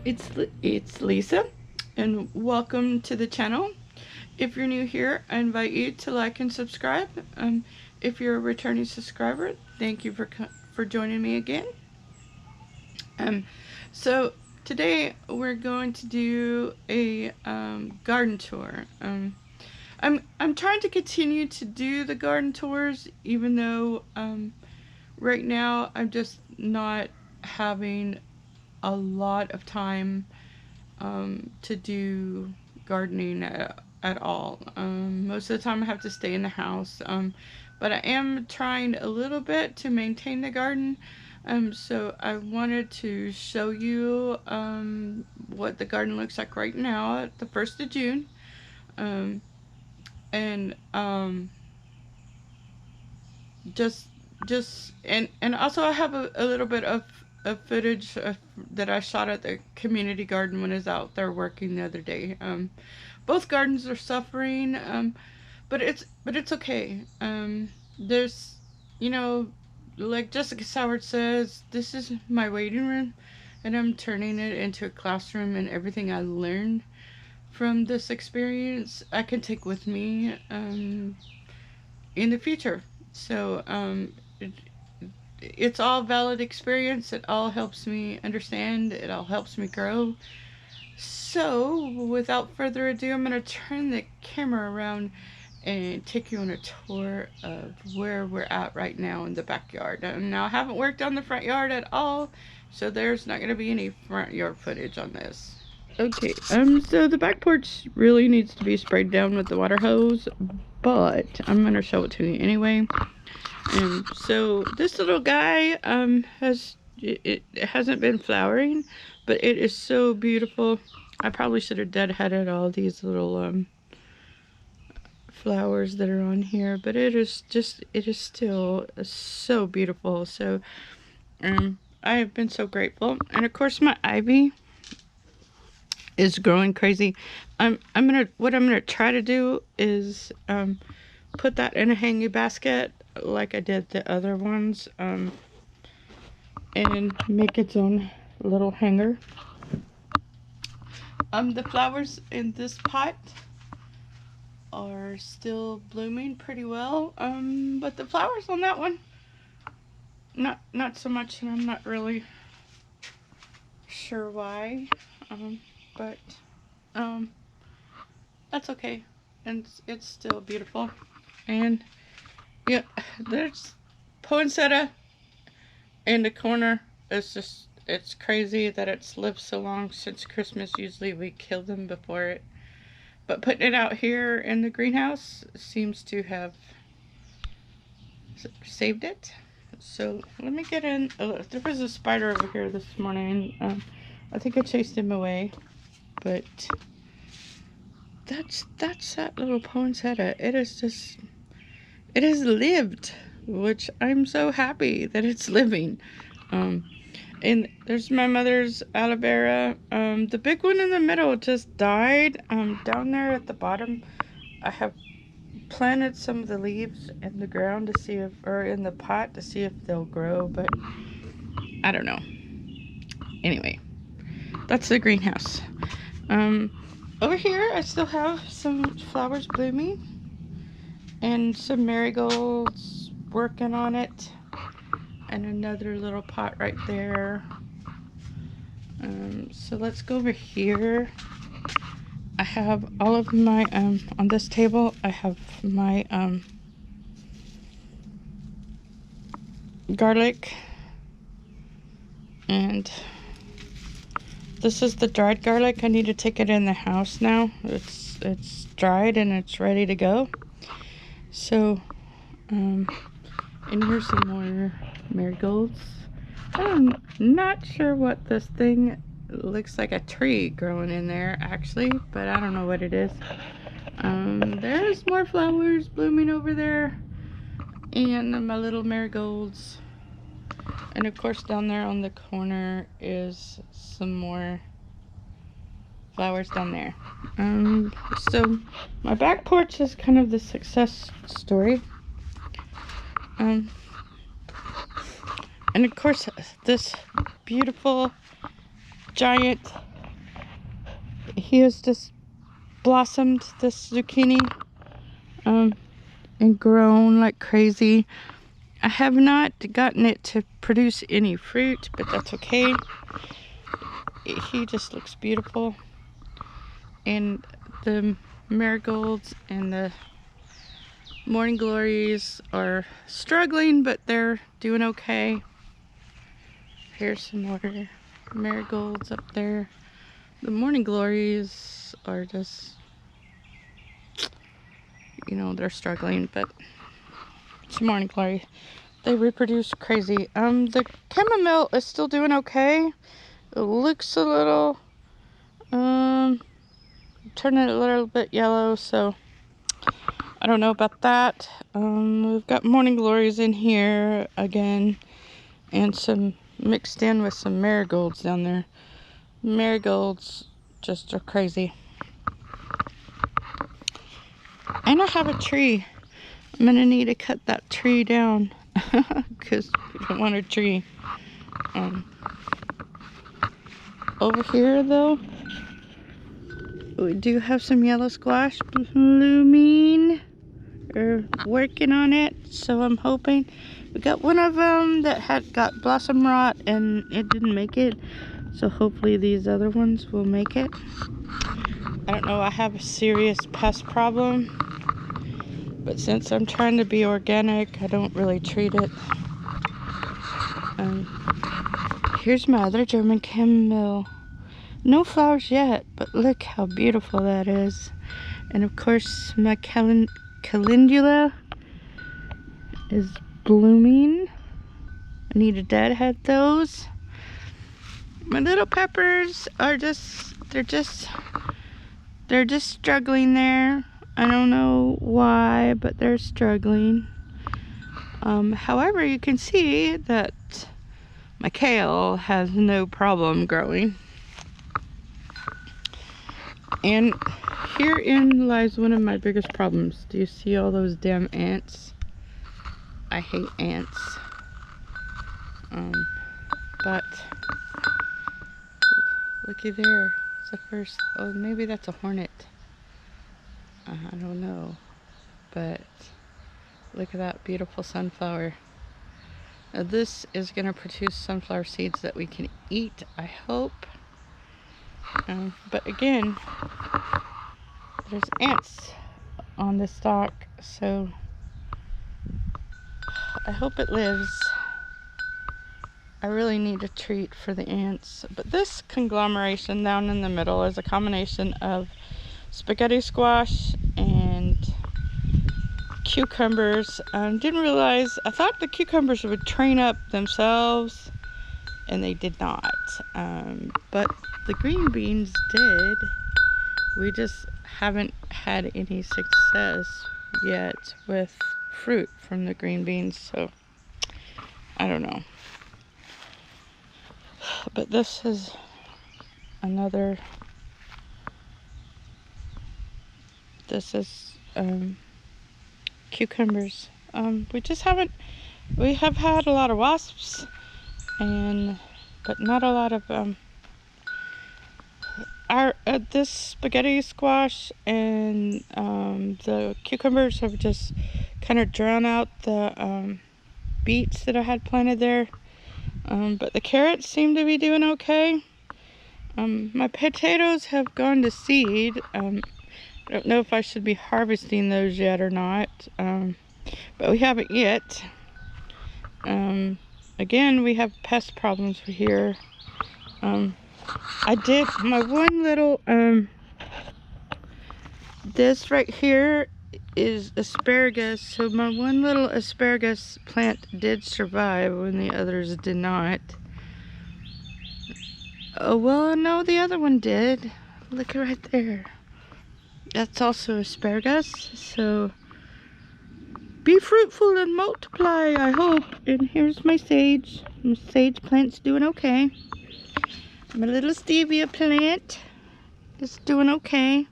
It's Lisa, and welcome to the channel. If you're new here, I invite you to like and subscribe. If you're a returning subscriber, thank you for joining me again. So today we're going to do a garden tour. I'm trying to continue to do the garden tours, even though right now I'm just not having a lot of time to do gardening at all. Most of the time I have to stay in the house, but I am trying a little bit to maintain the garden. So I wanted to show you what the garden looks like right now at the 1st of June. Um, and just and also I have a little bit of footage that I shot at the community garden when I was out there working the other day. Both gardens are suffering, but it's okay. There's, you know, like Jessica Soward says, this is my waiting room, and I'm turning it into a classroom, and everything I learned from this experience I can take with me in the future. So it's all valid experience. It all helps me understand. It all helps me grow. So without further ado, I'm going to turn the camera around and take you on a tour of where we're at right now in the backyard. Now I haven't worked on the front yard at all, so there's not going to be any front yard footage on this. Okay, so the back porch really needs to be sprayed down with the water hose, but I'm going to show it to you anyway. So this little guy it hasn't been flowering, but it is so beautiful. I probably should have deadheaded all these little flowers that are on here, but it is still so beautiful. So I have been so grateful. And of course my ivy is growing crazy. What I'm gonna try to do is put that in a hanging basket like I did the other ones, and make its own little hanger. The flowers in this pot are still blooming pretty well, but the flowers on that one, not so much, and I'm not really sure why, but that's okay, and it's still beautiful. And yeah, there's poinsettia in the corner. It's crazy that it's lived so long since Christmas. Usually we kill them before it, but putting it out here in the greenhouse seems to have saved it. So let me get in. There was a spider over here this morning. I think I chased him away, but that's that little poinsettia. It has lived, which I'm so happy that it's living. And there's my mother's aloe vera. The big one in the middle just died. Down there at the bottom, I have planted some of the leaves in the ground to see if, or in the pot to see if they'll grow, but I don't know. Anyway, that's the greenhouse. Over here, I still have some flowers blooming and some marigolds working on it, and another little pot right there. So let's go over here. I have all of my on this table I have my garlic, and this is the dried garlic. I need to take it in the house now. It's dried and it's ready to go. So and here's some more marigolds. I'm not sure what this thing looks like, a tree growing in there actually, but I don't know what it is. There's more flowers blooming over there, and my little marigolds, and of course down there on the corner is some more flowers down there. So my back porch is kind of the success story. And of course, this beautiful giant he has just blossomed, this zucchini, and grown like crazy. I have not gotten it to produce any fruit, but that's okay. He just looks beautiful. And the marigolds and the morning glories are struggling, but they're doing okay. Here's some more marigolds up there. The morning glories are just, you know, they're struggling, but it's a morning glory. They reproduce crazy. The chamomile is still doing okay. It looks a little, turning a little bit yellow, so I don't know about that. We've got morning glories in here again, and some mixed in with some marigolds down there. Marigolds just are crazy. And I have a tree. I'm gonna need to cut that tree down because we don't want a tree. Over here though, we do have some yellow squash blooming. We're working on it, so I'm hoping. We got one of them that had got blossom rot and it didn't make it, so hopefully these other ones will make it. I don't know, I have a serious pest problem, but since I'm trying to be organic, I don't really treat it. Here's my other German chamomile. No flowers yet, but look how beautiful that is. And of course, my calendula is blooming. I need to deadhead those. My little peppers are they're just struggling there. I don't know why, but they're struggling. However, you can see that my kale has no problem growing. And herein lies one of my biggest problems. Do you see all those damn ants? I hate ants. But looky there. It's the first. Oh, maybe that's a hornet. I don't know. But look at that beautiful sunflower. Now this is going to produce sunflower seeds that we can eat, I hope. But again, there's ants on the stalk, so I hope it lives. I really need a treat for the ants. But this conglomeration down in the middle is a combination of spaghetti squash and cucumbers. Didn't realize, I thought the cucumbers would train up themselves, and they did not. But the green beans did. We just haven't had any success yet with fruit from the green beans, so I don't know. But this is another, this is cucumbers. We have had a lot of wasps, but not a lot of this spaghetti squash and the cucumbers have just kind of drowned out the beets that I had planted there. But the carrots seem to be doing okay. My potatoes have gone to seed. I don't know if I should be harvesting those yet or not, but we haven't yet. Again, we have pest problems here. I did my one little, this right here is asparagus, so my one little asparagus plant did survive when the others did not. Oh, well, no, the other one did. Look right there. That's also asparagus, so be fruitful and multiply, I hope. And here's my sage. My sage plant's doing okay. My little stevia plant is doing okay.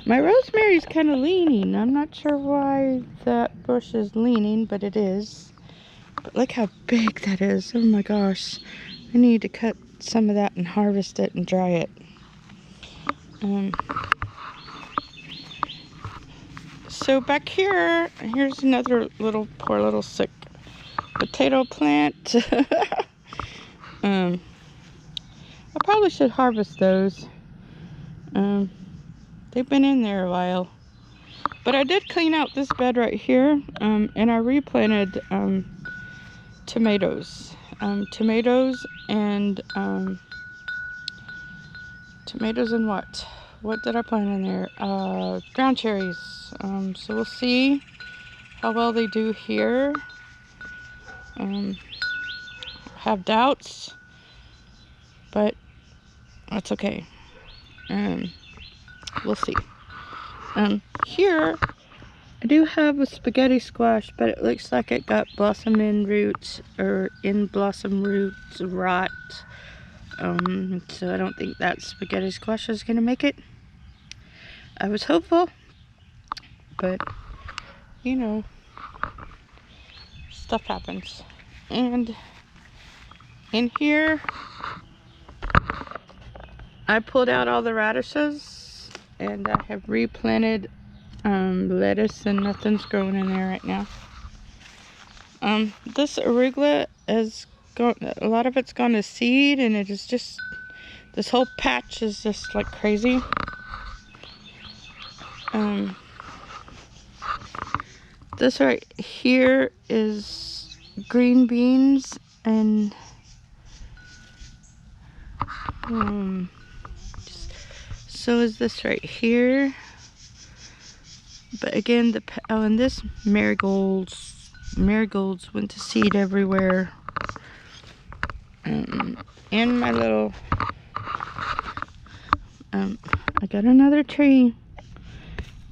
My rosemary's kind of leaning. I'm not sure why that bush is leaning, but it is. But look how big that is. Oh my gosh. I need to cut some of that and harvest it and dry it. So back here's another poor little sick potato plant. I probably should harvest those. They've been in there a while. But I did clean out this bed right here, and I replanted tomatoes. Tomatoes and what? What did I plant in there? Ground cherries. So we'll see how well they do here. Have doubts, but that's okay. We'll see. Here I do have a spaghetti squash, but it looks like it got blossom end roots or in blossom roots rot. So I don't think that spaghetti squash is gonna make it. I was hopeful, but you know, stuff happens. And in here, I pulled out all the radishes and I have replanted lettuce, and nothing's growing in there right now. This arugula is a lot of it's gone to seed, and it is just, this whole patch is just like crazy. This right here is green beans, and so is this right here. But again, and this marigolds went to seed everywhere. And my little, I got another tree.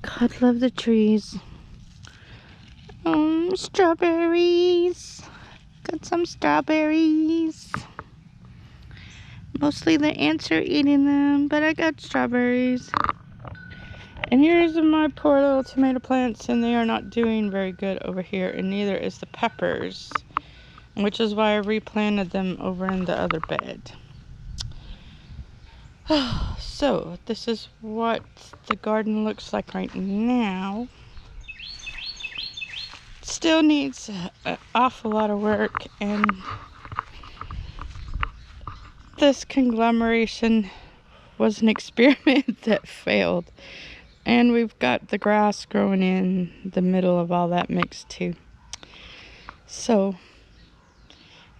God love the trees. Strawberries. Got some strawberries. Mostly the ants are eating them, but I got strawberries. And here's my poor little tomato plants, and they are not doing very good over here, and neither is the peppers, which is why I replanted them over in the other bed. So this is what the garden looks like right now. Still needs an awful lot of work, and this conglomeration was an experiment that failed. And we've got the grass growing in the middle of all that mix too. So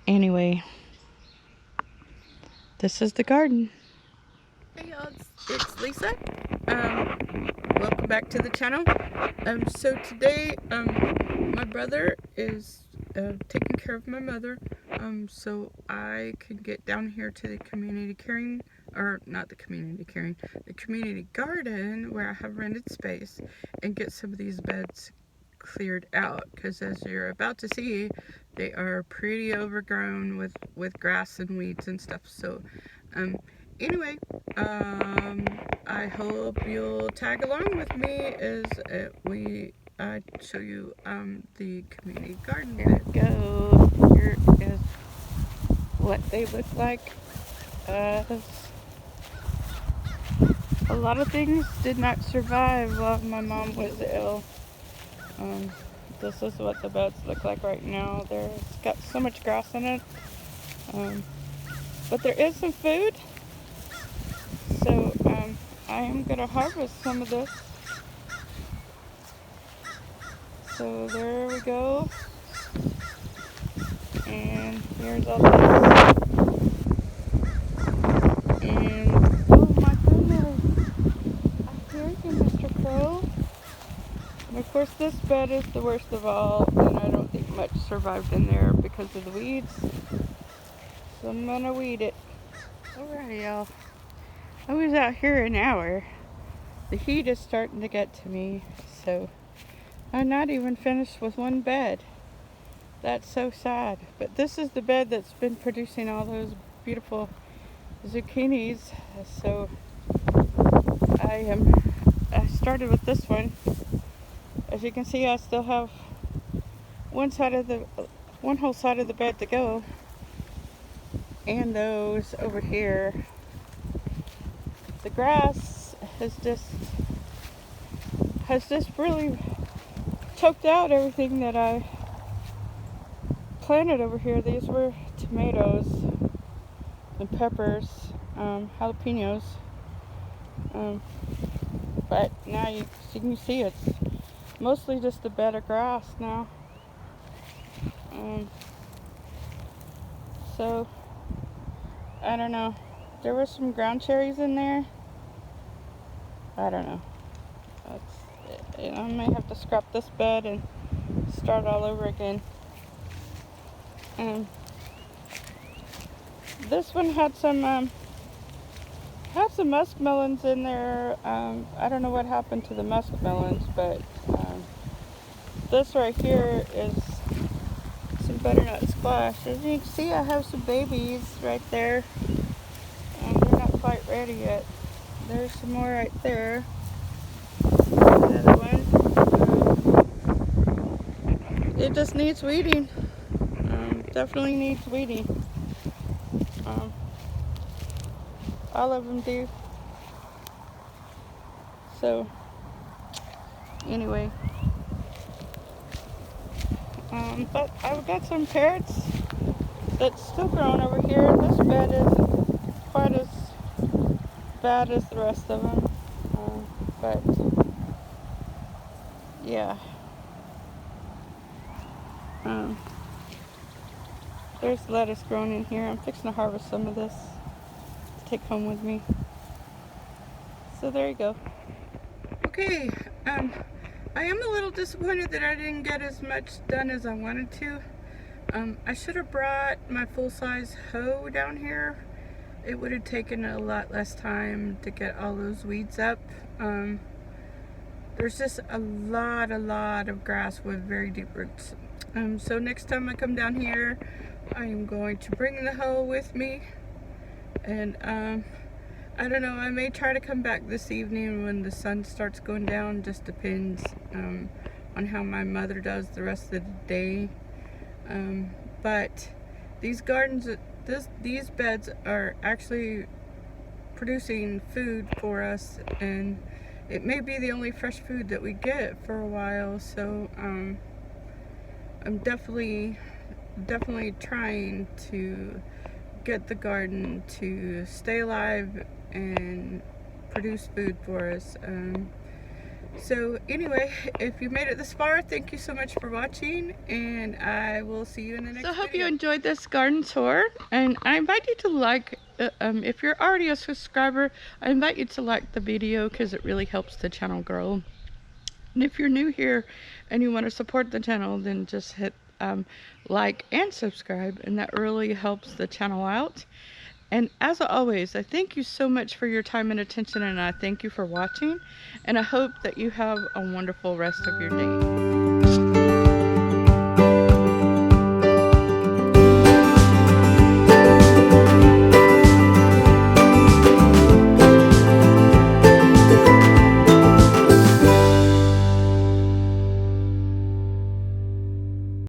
anyway, this is the garden. Hey y'all, it's Lisa. Welcome back to the channel. So today, my brother is taking care of my mother, so I can get down here to the community caring, or not the community caring, the community garden where I have rented space, and get some of these beds cleared out, because as you're about to see, they are pretty overgrown with grass and weeds and stuff. So anyway, I hope you'll tag along with me as I show you the community garden. Here we go. Here is what they look like. A lot of things did not survive while my mom was ill. This is what the beds look like right now. There's got so much grass in it. But there is some food. So I am going to harvest some of this. So there we go. And here's all this. And oh my goodness, I hear you, Mr. Crow. And of course this bed is the worst of all, and I don't think much survived in there because of the weeds. So I'm gonna weed it. Alright y'all, I was out here an hour. The heat is starting to get to me, so I'm not even finished with one bed. That's so sad. But this is the bed that's been producing all those beautiful zucchinis. So I started with this one. As you can see, I still have one whole side of the bed to go. and those over here. The grass has just really choked out everything that I planted over here. These were tomatoes and peppers, jalapenos, but now you can see it's mostly just a bed of grass now. So I don't know. There were some ground cherries in there. I don't know. I may have to scrap this bed and start all over again. This one had some muskmelons in there. I don't know what happened to the muskmelons, but this right here is some butternut squash. As you can see, I have some babies right there. They're not quite ready yet. There's some more right there. Another one. It just needs weeding. Definitely needs weeding. All of them do. So, anyway. But I've got some carrots that's still growing over here. This bed isn't quite as bad as the rest of them. But, yeah. There's lettuce growing in here. I'm fixing to harvest some of this to take home with me. So there you go. Okay, I am a little disappointed that I didn't get as much done as I wanted to. I should have brought my full-size hoe down here. It would have taken a lot less time to get all those weeds up. There's just a lot of grass with very deep roots. So next time I come down here, I am going to bring the hoe with me. And I don't know, I may try to come back this evening when the sun starts going down. Just depends on how my mother does the rest of the day. But these gardens, these beds are actually producing food for us, and it may be the only fresh food that we get for a while. So I'm definitely trying to get the garden to stay alive and produce food for us. So anyway, if you made it this far, thank you so much for watching, and I will see you in the next video. So I hope you enjoyed this garden tour, and I invite you to like, if you're already a subscriber, I invite you to like the video because it really helps the channel grow. And if you're new here and you want to support the channel, then just hit like and subscribe, and that really helps the channel out. And as always, I thank you so much for your time and attention, and I thank you for watching, and I hope that you have a wonderful rest of your day.